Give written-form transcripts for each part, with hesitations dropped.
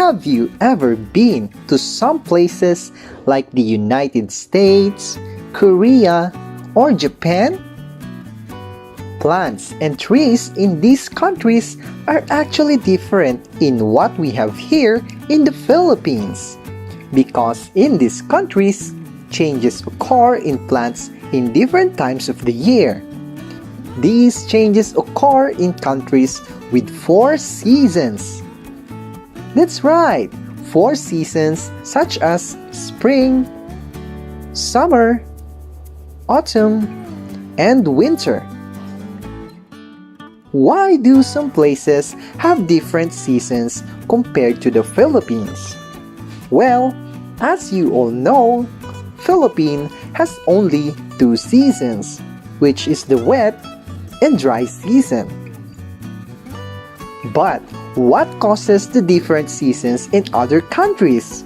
Have you ever been to some places like the United States, Korea, or Japan? Plants and trees in these countries are actually different in what we have here in the Philippines. Because in these countries, changes occur in plants in different times of the year. These changes occur in countries with 4 seasons. That's right, 4 seasons such as spring, summer, autumn, and winter. Why do some places have different seasons compared to the Philippines? Well, as you all know, Philippines has only 2 seasons, which is the wet and dry season. But what causes the different seasons in other countries?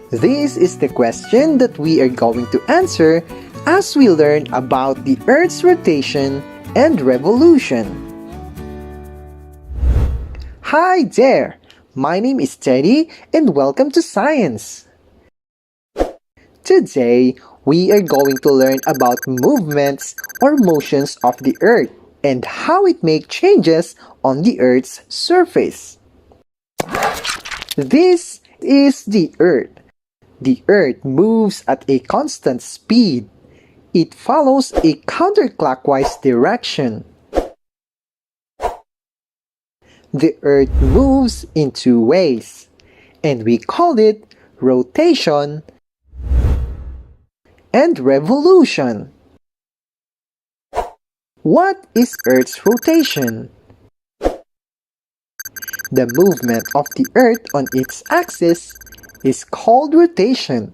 This is the question that we are going to answer as we learn about the Earth's rotation and revolution. Hi there! My name is Teddy and welcome to Science. Today, we are going to learn about movements or motions of the Earth and how it makes changes on the Earth's surface. This is the Earth. The Earth moves at a constant speed. It follows a counterclockwise direction. The Earth moves in 2 ways, and we call it rotation and revolution. What is Earth's rotation? The movement of the Earth on its axis is called rotation.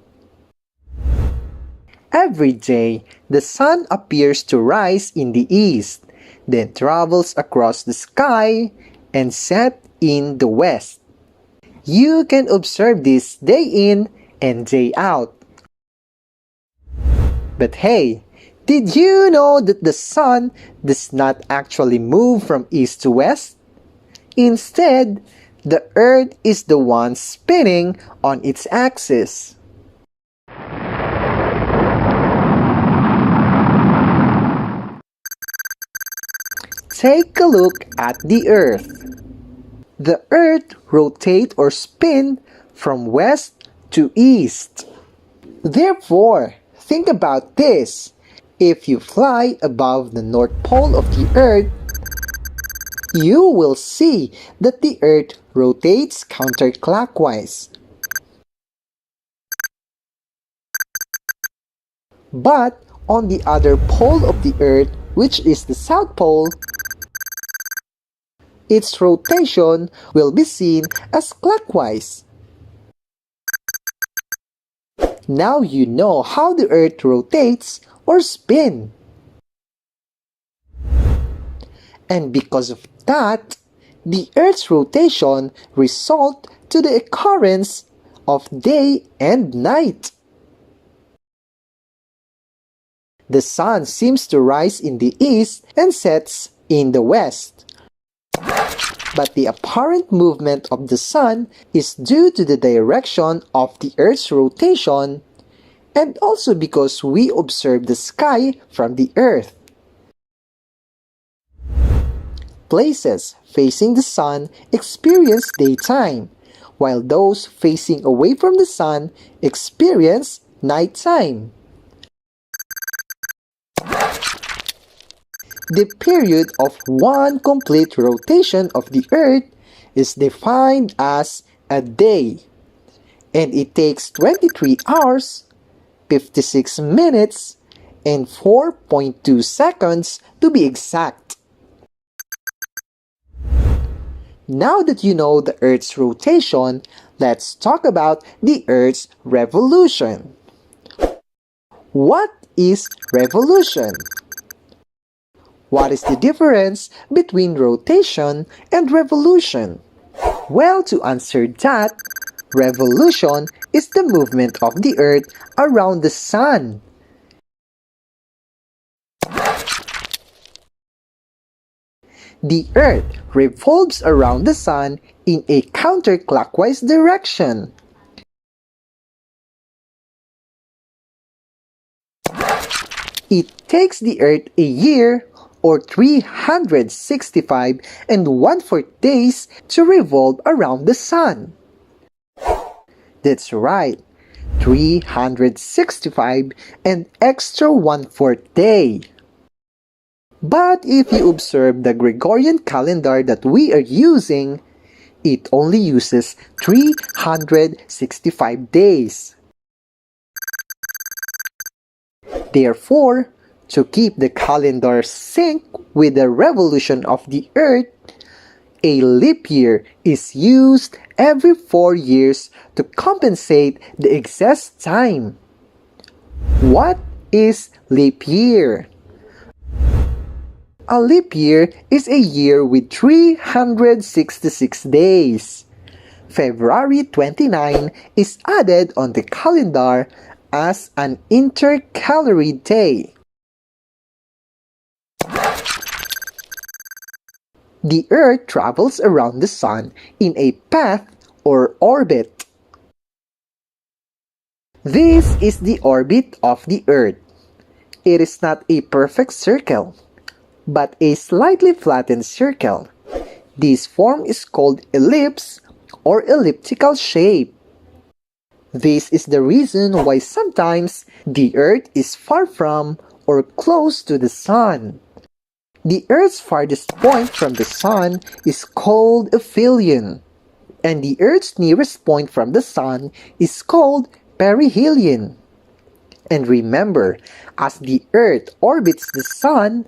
Every day, the sun appears to rise in the east, then travels across the sky and set in the west. You can observe this day in and day out. But hey, did you know that the sun does not actually move from east to west? Instead, the Earth is the one spinning on its axis. Take a look at the Earth. The Earth rotates or spins from west to east. Therefore, think about this. If you fly above the North Pole of the Earth, you will see that the Earth rotates counterclockwise. But on the other pole of the Earth, which is the South Pole, its rotation will be seen as clockwise. Now you know how the Earth rotates or spins. And because of that, the Earth's rotation results to the occurrence of day and night. The sun seems to rise in the east and sets in the west. But the apparent movement of the sun is due to the direction of the Earth's rotation and also because we observe the sky from the Earth. Places facing the sun experience daytime, while those facing away from the sun experience nighttime. The period of one complete rotation of the Earth is defined as a day, and it takes 23 hours, 56 minutes, and 4.2 seconds to be exact. Now that you know the Earth's rotation, let's talk about the Earth's revolution. What is revolution? What is the difference between rotation and revolution? Well, to answer that, revolution is the movement of the Earth around the sun. The Earth revolves around the sun in a counterclockwise direction. It takes the Earth a year or 365 and 1/4 days to revolve around the Sun. That's right, 365 and extra 1/4 day. But if you observe the Gregorian calendar that we are using, it only uses 365 days. Therefore, to keep the calendar sync with the revolution of the Earth, a leap year is used every 4 years to compensate the excess time. What is leap year? A leap year is a year with 366 days. February 29 is added on the calendar as an intercalary day. The Earth travels around the Sun in a path or orbit. This is the orbit of the Earth. It is not a perfect circle, but a slightly flattened circle. This form is called ellipse or elliptical shape. This is the reason why sometimes the Earth is far from or close to the Sun. The Earth's farthest point from the Sun is called aphelion, and the Earth's nearest point from the Sun is called perihelion. And remember, as the Earth orbits the Sun,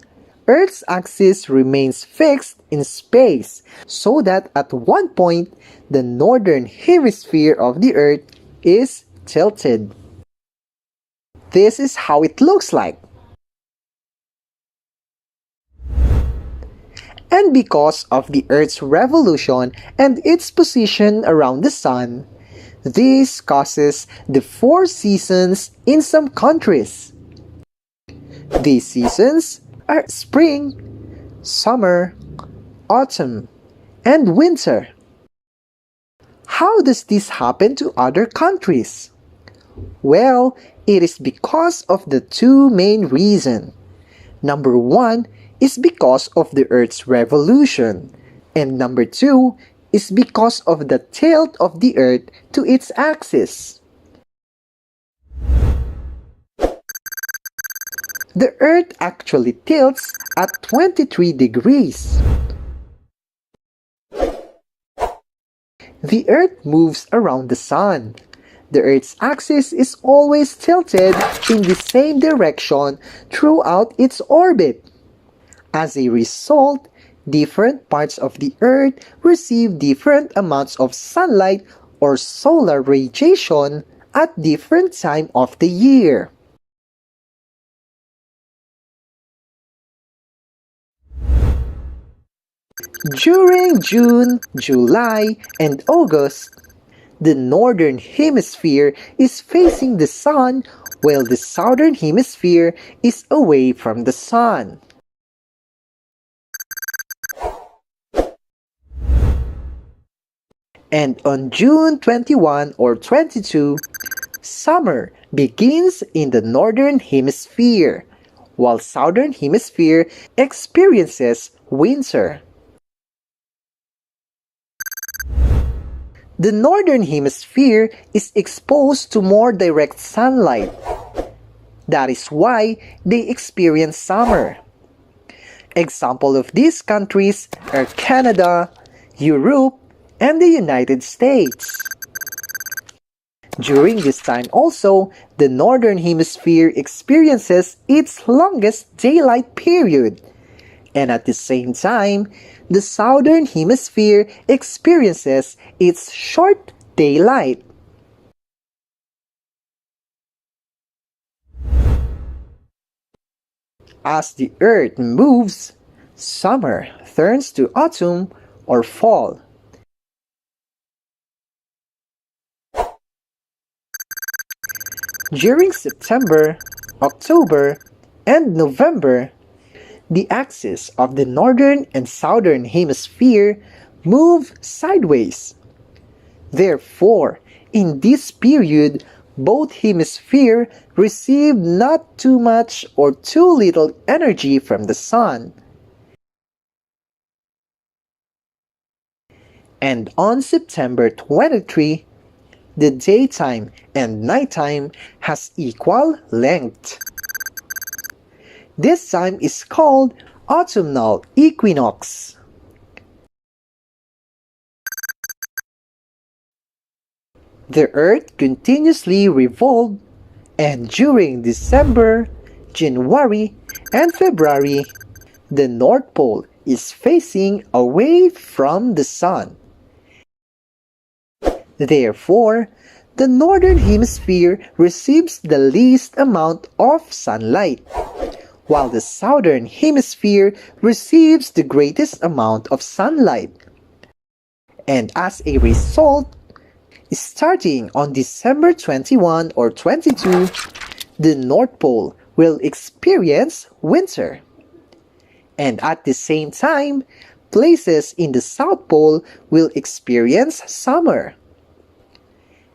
Earth's axis remains fixed in space, so that at one point, the northern hemisphere of the Earth is tilted. This is how it looks like. And because of the Earth's revolution and its position around the Sun, this causes the 4 seasons in some countries. These seasons are spring, summer, autumn, and winter. How does this happen to other countries? Well, it is because of the 2 main reasons. Number 1 is because of the Earth's revolution, and number 2 is because of the tilt of the Earth to its axis. The Earth actually tilts at 23 degrees. The Earth moves around the Sun. The Earth's axis is always tilted in the same direction throughout its orbit. As a result, different parts of the Earth receive different amounts of sunlight or solar radiation at different times of the year. During June, July, and August, the northern hemisphere is facing the Sun while the southern hemisphere is away from the Sun. And on June 21 or 22, summer begins in the northern hemisphere, while southern hemisphere experiences winter. The northern hemisphere is exposed to more direct sunlight. That is why they experience summer. Examples of these countries are Canada, Europe, and the United States. During this time also, the northern hemisphere experiences its longest daylight period, and at the same time, the southern hemisphere experiences its short daylight. As the Earth moves, summer turns to autumn or fall. During September, October, and November, the axis of the northern and southern hemisphere move sideways. Therefore, in this period, both hemispheres receive not too much or too little energy from the sun. And on September 23, the daytime and nighttime has equal length. This time is called autumnal equinox. The Earth continuously revolves, and during December, January, and February, the North Pole is facing away from the Sun. Therefore, the Northern Hemisphere receives the least amount of sunlight, while the Southern Hemisphere receives the greatest amount of sunlight. And as a result, starting on December 21 or 22, the North Pole will experience winter. And at the same time, places in the South Pole will experience summer.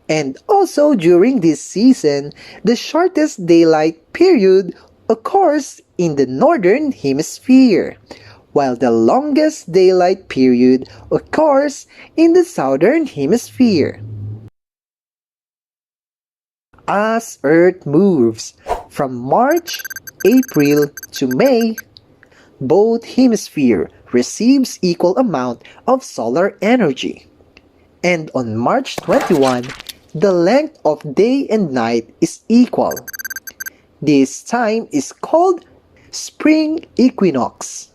And also during this season, the shortest daylight period occurs in the Northern Hemisphere, while the longest daylight period occurs in the Southern Hemisphere. As Earth moves from March, April to May, both hemispheres receives equal amount of solar energy. And on March 21, the length of day and night is equal. This time is called spring equinox.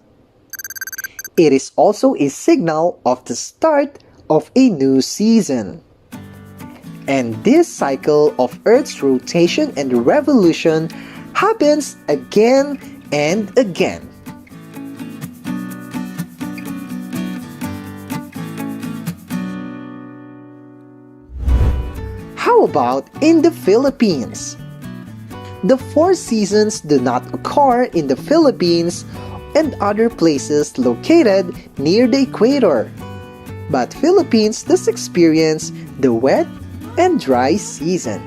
It is also a signal of the start of a new season. And this cycle of Earth's rotation and revolution happens again and again. How about in the Philippines? The four seasons do not occur in the Philippines and other places located near the equator. But Philippines does experience the wet and dry season.